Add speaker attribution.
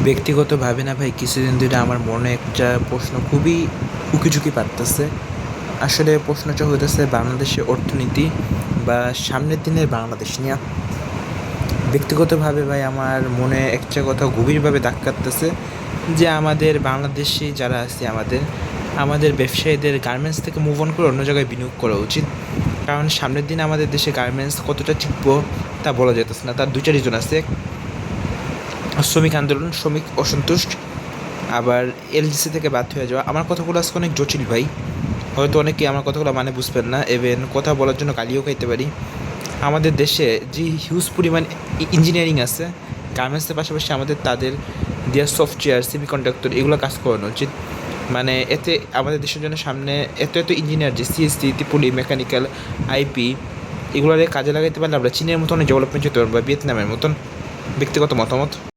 Speaker 1: ব্যক্তিগতভাবে না ভাই কিছুদিন ধরে আমার মনে একটা প্রশ্ন খুবই উকিঝুঁকি পারতেছে। আসলে প্রশ্নটা হইতেছে বাংলাদেশের অর্থনীতি বা সামনের দিনের বাংলাদেশ নিয়ে। ব্যক্তিগতভাবে ভাই আমার মনে একটা কথা গভীরভাবে দাগ কাটতেছে যে আমাদের বাংলাদেশি যারা আছে আমাদের ব্যবসায়ীদের গার্মেন্টস থেকে মুভ অন করে অন্য জায়গায় বিনিয়োগ করা উচিত। কারণ সামনের দিনে আমাদের দেশে গার্মেন্টস কতটা টিকবো তা বলা যেতেছে না। তার দুইটা রিজন আছে, শ্রমিক আন্দোলন, শ্রমিক অসন্তুষ্ট, আবার এলজিসি থেকে বাদ হয়ে যাওয়া। আমার কথাগুলো আজকে অনেক জটিল ভাই, হয়তো অনেকে আমার কথাগুলো মানে বুঝবেন না, এভেন কথা বলার জন্য গালিও খাইতে পারি। আমাদের দেশে যে হিউজ পরিমাণ ইঞ্জিনিয়ারিং আছে গার্মেন্টসের পাশাপাশি আমাদের তাদের দেওয়া সফটওয়্যার, সেমিকন্ডাক্টর এগুলো কাজ করানো উচিত। মানে এতে আমাদের দেশের জন্য সামনে এত এত ইঞ্জিনিয়ার যে সিএসসি, ত্রিপুলি, মেকানিক্যাল, আইপি এগুলো কাজে লাগাইতে পারলে আমরা চীনের মতন ডেভেলপমেন্ট হতে পারবো বা ভিয়েতনামের মতন। ব্যক্তিগত মতামত।